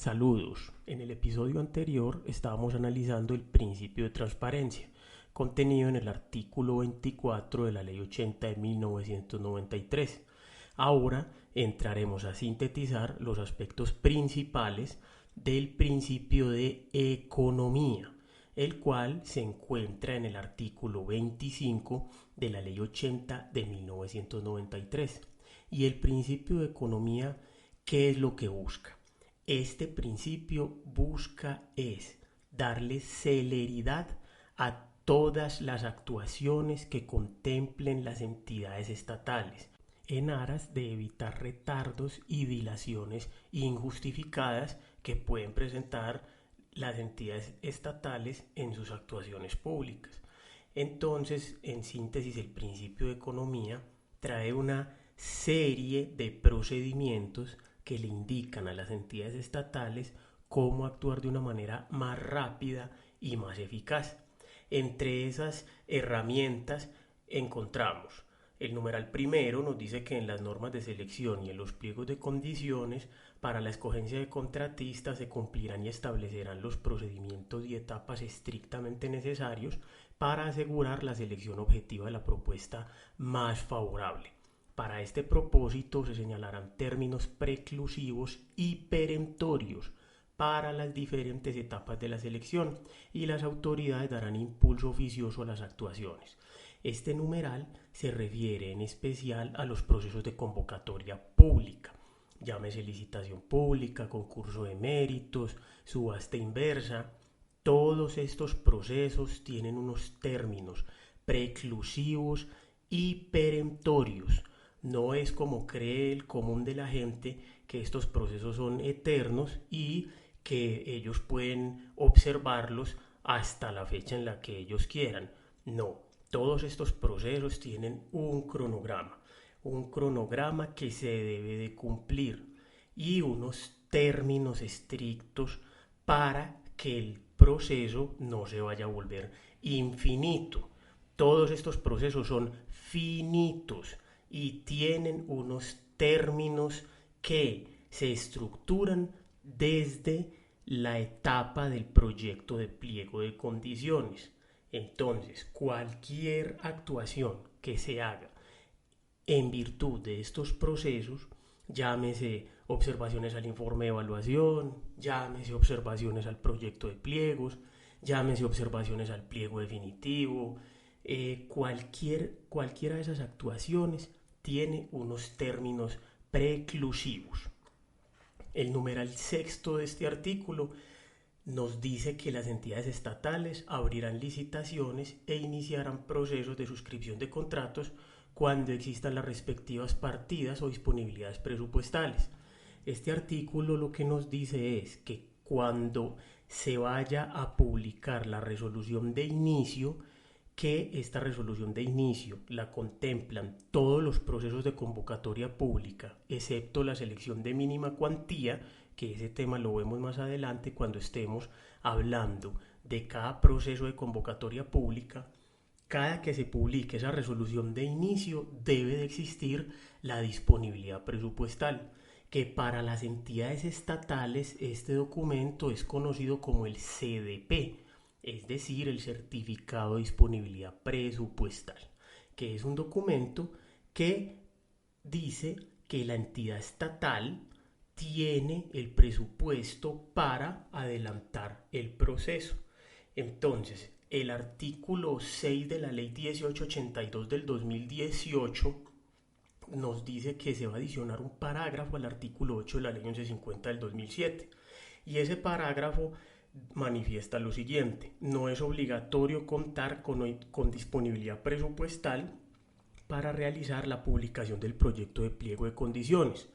Saludos. En el episodio anterior estábamos analizando el principio de transparencia, contenido en el artículo 24 de la Ley 80 de 1993. Ahora entraremos a sintetizar los aspectos principales del principio de economía, el cual se encuentra en el artículo 25 de la Ley 80 de 1993. Y el principio de economía, ¿qué es lo que busca? Este principio busca darle celeridad a todas las actuaciones que contemplen las entidades estatales, en aras de evitar retardos y dilaciones injustificadas que pueden presentar las entidades estatales en sus actuaciones públicas. Entonces, en síntesis, el principio de economía trae una serie de procedimientos que le indican a las entidades estatales cómo actuar de una manera más rápida y más eficaz. Entre esas herramientas encontramos el numeral primero. Nos dice que en las normas de selección y en los pliegos de condiciones para la escogencia de contratistas se cumplirán y establecerán los procedimientos y etapas estrictamente necesarios para asegurar la selección objetiva de la propuesta más favorable. Para este propósito se señalarán términos preclusivos y perentorios para las diferentes etapas de la selección y las autoridades darán impulso oficioso a las actuaciones. Este numeral se refiere en especial a los procesos de convocatoria pública, llámese licitación pública, concurso de méritos, subasta inversa. Todos estos procesos tienen unos términos preclusivos y perentorios. No es como cree el común de la gente que estos procesos son eternos y que ellos pueden observarlos hasta la fecha en la que ellos quieran. No, todos estos procesos tienen un cronograma que se debe de cumplir y unos términos estrictos para que el proceso no se vaya a volver infinito. Todos estos procesos son finitos y tienen unos términos que se estructuran desde la etapa del proyecto de pliego de condiciones. Entonces, cualquier actuación que se haga en virtud de estos procesos, llámese observaciones al informe de evaluación, llámese observaciones al proyecto de pliegos, llámese observaciones al pliego definitivo, cualquiera de esas actuaciones tiene unos términos preclusivos. El numeral sexto de este artículo nos dice que las entidades estatales abrirán licitaciones e iniciarán procesos de suscripción de contratos cuando existan las respectivas partidas o disponibilidades presupuestales. Este artículo lo que nos dice es que cuando se vaya a publicar la resolución de inicio, que esta resolución de inicio la contemplan todos los procesos de convocatoria pública, excepto la selección de mínima cuantía, que ese tema lo vemos más adelante cuando estemos hablando de cada proceso de convocatoria pública. Cada que se publique esa resolución de inicio debe de existir la disponibilidad presupuestal, que para las entidades estatales este documento es conocido como el CDP, es decir, el Certificado de Disponibilidad Presupuestal, que es un documento que dice que la entidad estatal tiene el presupuesto para adelantar el proceso. Entonces, el artículo 6 de la Ley 1882 del 2018 nos dice que se va a adicionar un parágrafo al artículo 8 de la Ley 1150 del 2007. Y ese parágrafo manifiesta lo siguiente: no es obligatorio contar con disponibilidad presupuestal para realizar la publicación del proyecto de pliego de condiciones.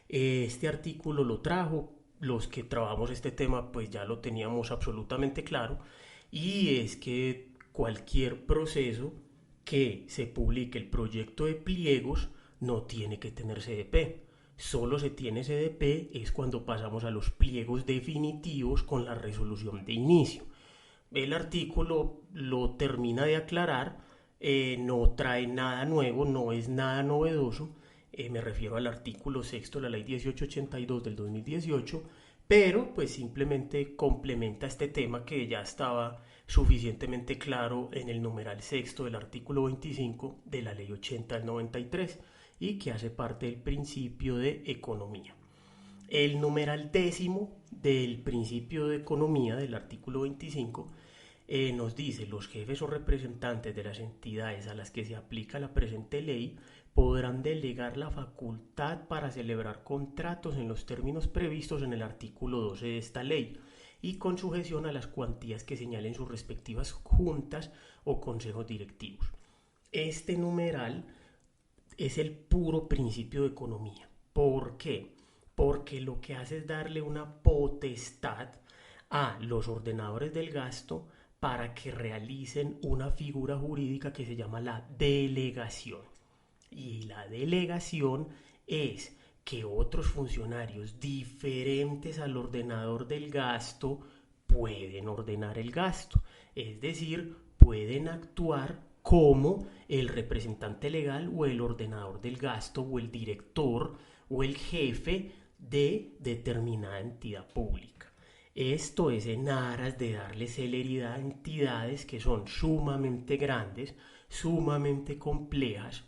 Este artículo lo trajo, los que trabajamos este tema pues ya lo teníamos absolutamente claro, y es que cualquier proceso que se publique el proyecto de pliegos no tiene que tener CDP. Solo se tiene CDP es cuando pasamos a los pliegos definitivos con la resolución de inicio. El artículo lo termina de aclarar, no trae nada nuevo, no es nada novedoso. Me refiero al artículo sexto de la Ley 1882 del 2018, pero pues simplemente complementa este tema que ya estaba suficientemente claro en el numeral sexto del artículo 25 de la Ley 80 del 93 y que hace parte del principio de economía. El numeral décimo del principio de economía del artículo 25 nos dice: los jefes o representantes de las entidades a las que se aplica la presente ley podrán delegar la facultad para celebrar contratos en los términos previstos en el artículo 12 de esta ley y con sujeción a las cuantías que señalen sus respectivas juntas o consejos directivos. Este numeral es el puro principio de economía. ¿Por qué? Porque lo que hace es darle una potestad a los ordenadores del gasto para que realicen una figura jurídica que se llama la delegación. Y la delegación es que otros funcionarios diferentes al ordenador del gasto pueden ordenar el gasto, es decir, pueden actuar como el representante legal o el ordenador del gasto o el director o el jefe de determinada entidad pública. Esto es en aras de darle celeridad a entidades que son sumamente grandes, sumamente complejas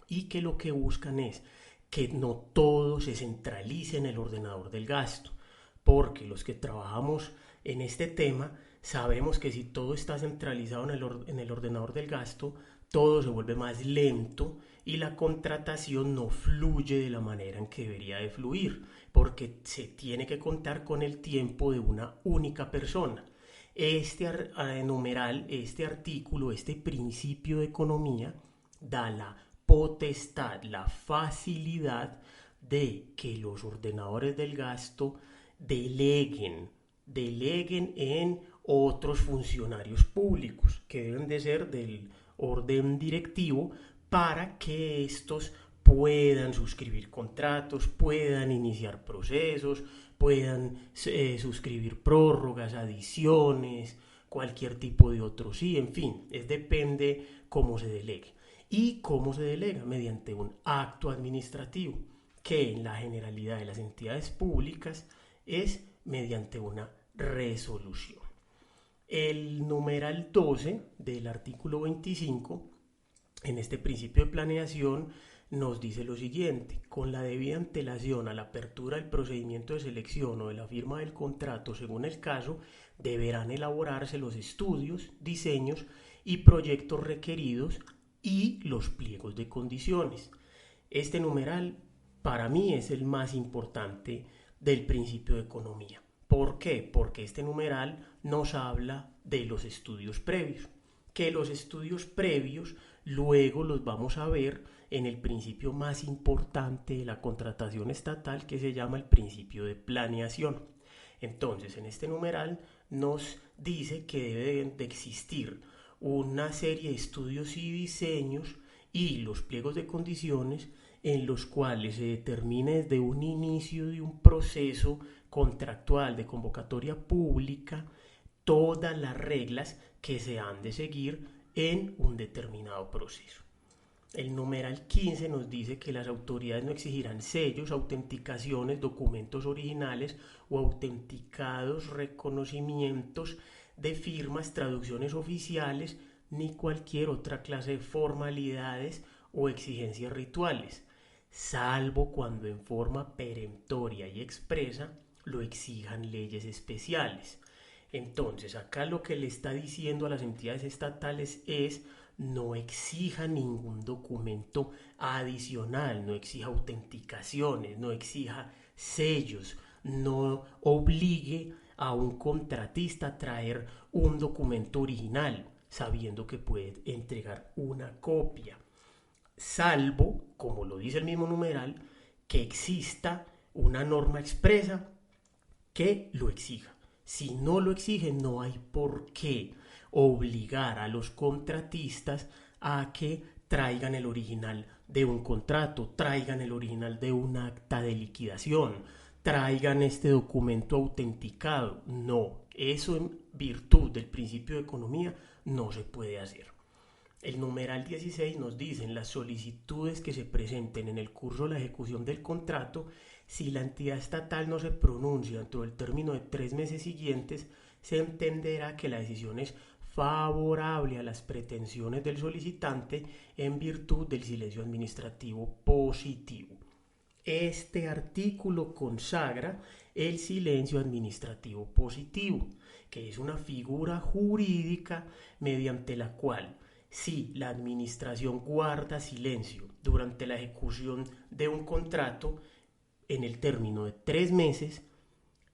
y que lo que buscan es que no todo se centralice en el ordenador del gasto, porque los que trabajamos en este tema sabemos que si todo está centralizado en el ordenador del gasto, todo se vuelve más lento y la contratación no fluye de la manera en que debería de fluir, porque se tiene que contar con el tiempo de una única persona. Este numeral, este artículo, este principio de economía da la potestad, la facilidad de que los ordenadores del gasto deleguen en otros funcionarios públicos que deben de ser del orden directivo para que estos puedan suscribir contratos, puedan iniciar procesos, puedan suscribir prórrogas, adiciones, cualquier tipo de otro sí, en fin, depende cómo se delegue. ¿Y cómo se delega? Mediante un acto administrativo, que en la generalidad de las entidades públicas es mediante una resolución. El numeral 12 del artículo 25, en este principio de planeación, nos dice lo siguiente: con la debida antelación a la apertura del procedimiento de selección o de la firma del contrato, según el caso, deberán elaborarse los estudios, diseños y proyectos requeridos y los pliegos de condiciones. Este numeral para mí es el más importante del principio de economía. ¿Por qué? Porque este numeral nos habla de los estudios previos, que los estudios previos luego los vamos a ver en el principio más importante de la contratación estatal, que se llama el principio de planeación. Entonces, en este numeral nos dice que deben de existir una serie de estudios y diseños y los pliegos de condiciones en los cuales se determine desde un inicio de un proceso contractual de convocatoria pública todas las reglas que se han de seguir en un determinado proceso. El numeral 15 nos dice que las autoridades no exigirán sellos, autenticaciones, documentos originales o autenticados reconocimientos de firmas, traducciones oficiales, ni cualquier otra clase de formalidades o exigencias rituales, salvo cuando en forma perentoria y expresa lo exijan leyes especiales. Entonces, acá lo que le está diciendo a las entidades estatales es: no exija ningún documento adicional, no exija autenticaciones, no exija sellos, no obligue a un contratista a traer un documento original, sabiendo que puede entregar una copia, salvo, como lo dice el mismo numeral, que exista una norma expresa que lo exija. Si no lo exige, no hay por qué obligar a los contratistas a que traigan el original de un contrato, traigan el original de un acta de liquidación, traigan este documento autenticado. No, eso en virtud del principio de economía no se puede hacer. El numeral 16 nos dice: las solicitudes que se presenten en el curso de la ejecución del contrato Si la entidad estatal no se pronuncia dentro del término de 3 meses siguientes, se entenderá que la decisión es favorable a las pretensiones del solicitante en virtud del silencio administrativo positivo. Este artículo consagra el silencio administrativo positivo, que es una figura jurídica mediante la cual, si la administración guarda silencio durante la ejecución de un contrato en el término de 3 meses,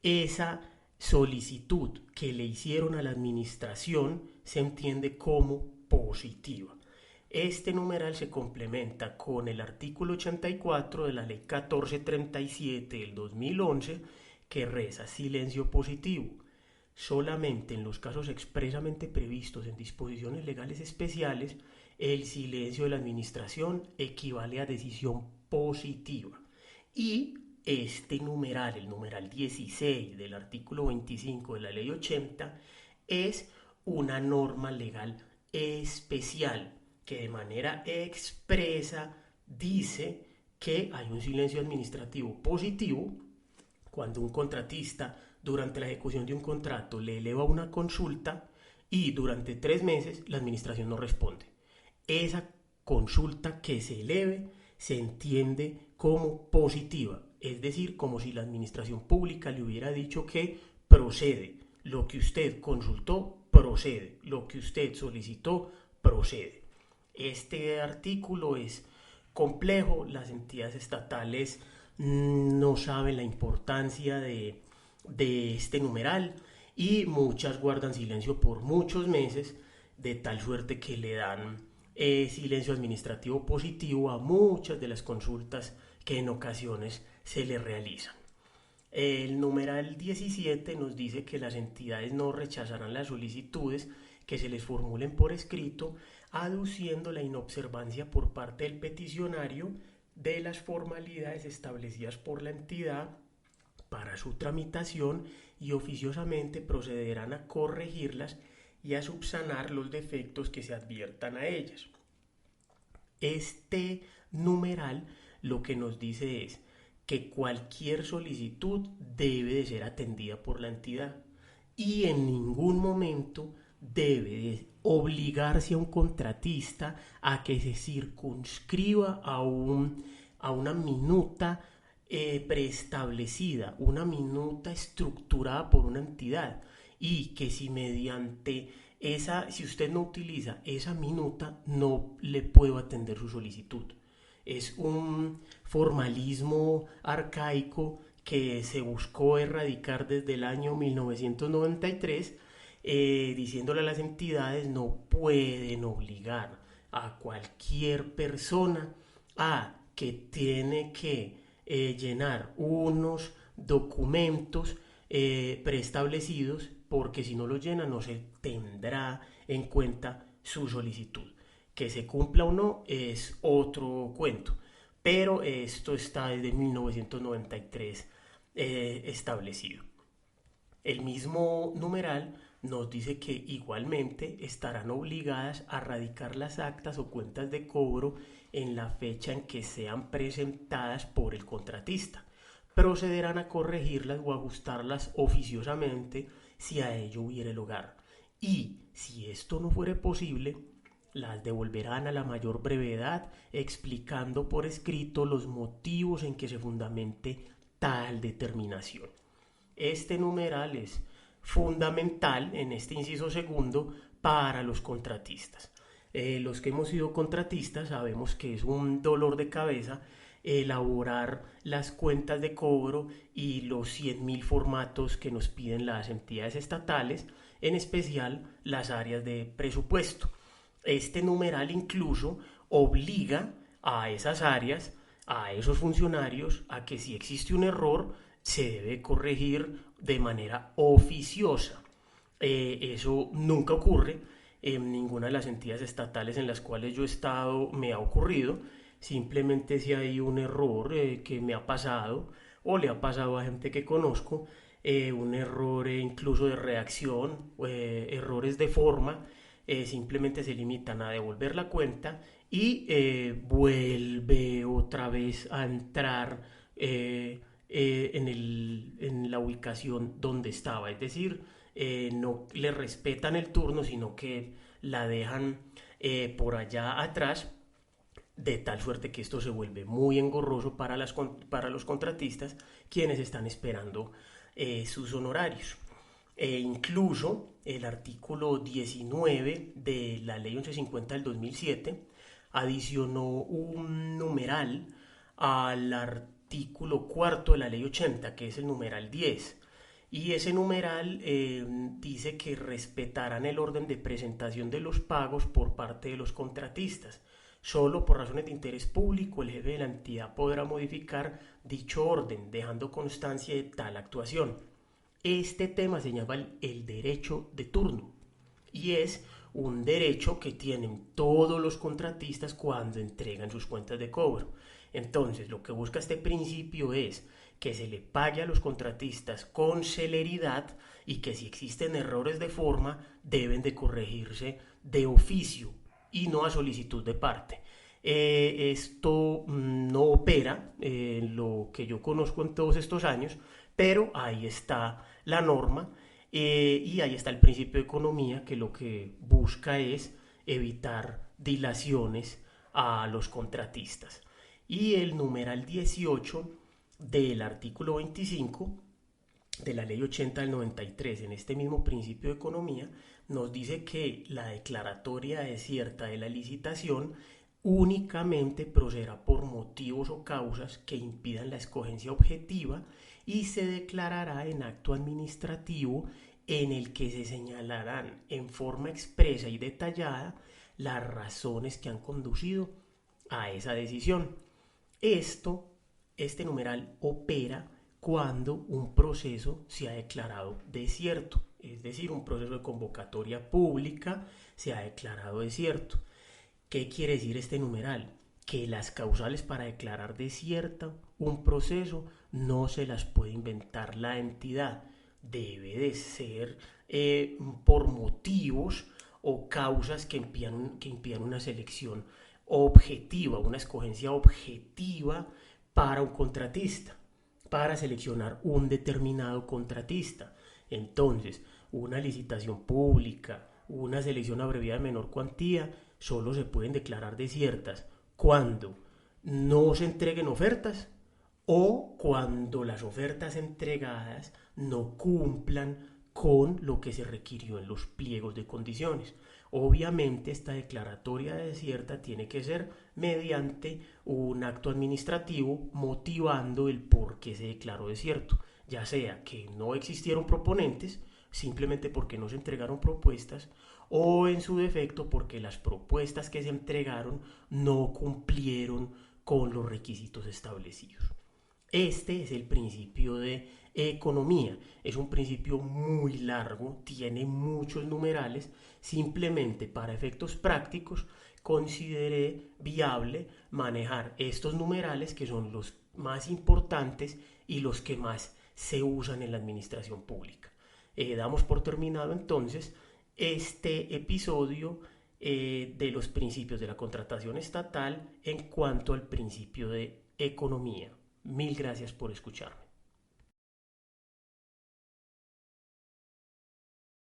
esa solicitud que le hicieron a la administración se entiende como positiva. Este numeral se complementa con el artículo 84 de la Ley 1437 del 2011, que reza silencio positivo. Solamente en los casos expresamente previstos en disposiciones legales especiales, el silencio de la administración equivale a decisión positiva. Y este numeral, el numeral 16 del artículo 25 de la Ley 80, es una norma legal especial que de manera expresa dice que hay un silencio administrativo positivo cuando un contratista durante la ejecución de un contrato le eleva una consulta y durante 3 meses la administración no responde. Esa consulta que se eleve se entiende como positiva, es decir, como si la administración pública le hubiera dicho que procede, lo que usted consultó procede, lo que usted solicitó procede. Este artículo es complejo, las entidades estatales no saben la importancia de este numeral y muchas guardan silencio por muchos meses, de tal suerte que le dan silencio administrativo positivo a muchas de las consultas que en ocasiones se le realizan. El numeral 17 nos dice que las entidades no rechazarán las solicitudes que se les formulen por escrito, aduciendo la inobservancia por parte del peticionario de las formalidades establecidas por la entidad para su tramitación, y oficiosamente procederán a corregirlas y a subsanar los defectos que se adviertan a ellas. Este numeral lo que nos dice es que cualquier solicitud debe de ser atendida por la entidad y en ningún momento debe de obligarse a un contratista a que se circunscriba a una minuta preestablecida, una minuta estructurada por una entidad, y que si si usted no utiliza esa minuta, no le puedo atender su solicitud. Es un formalismo arcaico que se buscó erradicar desde el año 1993, diciéndole a las entidades no pueden obligar a cualquier persona a que tiene que llenar unos documentos preestablecidos, porque si no los llena no se tendrá en cuenta su solicitud. Que se cumpla o no es otro cuento, pero esto está desde 1993 establecido. El mismo numeral nos dice que igualmente estarán obligadas a radicar las actas o cuentas de cobro en la fecha en que sean presentadas por el contratista. Procederán a corregirlas o ajustarlas oficiosamente si a ello hubiere lugar. Y si esto no fuere posible, las devolverán a la mayor brevedad, explicando por escrito los motivos en que se fundamente tal determinación. Este numeral es fundamental en este inciso segundo para los contratistas. Los que hemos sido contratistas sabemos que es un dolor de cabeza elaborar las cuentas de cobro y los 100.000 formatos que nos piden las entidades estatales, en especial las áreas de presupuesto. Este numeral incluso obliga a esas áreas, a esos funcionarios, a que si existe un error se debe corregir de manera oficiosa. Eso nunca ocurre en ninguna de las entidades estatales en las cuales yo he estado, me ha ocurrido. Simplemente si hay un error que me ha pasado o le ha pasado a gente que conozco, un error incluso de redacción, errores de forma, simplemente se limitan a devolver la cuenta y vuelve otra vez a entrar en la ubicación donde estaba. Es decir, no le respetan el turno, sino que la dejan por allá atrás, de tal suerte que esto se vuelve muy engorroso para los contratistas, quienes están esperando sus honorarios. Incluso el artículo 19 de la ley 1150 del 2007 adicionó un numeral al artículo cuarto de la ley 80, que es el numeral 10. Y ese numeral dice que respetarán el orden de presentación de los pagos por parte de los contratistas. Solo por razones de interés público el jefe de la entidad podrá modificar dicho orden, dejando constancia de tal actuación. Este tema se llama el derecho de turno y es un derecho que tienen todos los contratistas cuando entregan sus cuentas de cobro. Entonces, lo que busca este principio es que se le pague a los contratistas con celeridad y que si existen errores de forma deben de corregirse de oficio y no a solicitud de parte. Esto no opera en lo que yo conozco en todos estos años, pero ahí está la norma y ahí está el principio de economía, que lo que busca es evitar dilaciones a los contratistas. Y el numeral 18 del artículo 25 de la ley 80 del 93, en este mismo principio de economía, nos dice que la declaratoria desierta de la licitación únicamente procederá por motivos o causas que impidan la escogencia objetiva y se declarará en acto administrativo en el que se señalarán en forma expresa y detallada las razones que han conducido a esa decisión. Este numeral opera cuando un proceso se ha declarado desierto, es decir, un proceso de convocatoria pública se ha declarado desierto. ¿Qué quiere decir este numeral? Que las causales para declarar desierta un proceso no se las puede inventar la entidad, debe de ser por motivos o causas que impidan una selección objetiva, una escogencia objetiva para un contratista, para seleccionar un determinado contratista. Entonces, una licitación pública, una selección abreviada de menor cuantía, solo se pueden declarar desiertas cuando no se entreguen ofertas o cuando las ofertas entregadas no cumplan con lo que se requirió en los pliegos de condiciones. Obviamente esta declaratoria desierta tiene que ser mediante un acto administrativo motivando el por qué se declaró desierto, ya sea que no existieron proponentes, simplemente porque no se entregaron propuestas, o en su defecto porque las propuestas que se entregaron no cumplieron con los requisitos establecidos. Este es el principio de economía. Es un principio muy largo, tiene muchos numerales. Simplemente para efectos prácticos consideré viable manejar estos numerales, que son los más importantes y los que más se usan en la administración pública. Damos por terminado entonces este episodio de los principios de la contratación estatal en cuanto al principio de economía. Mil gracias por escucharme.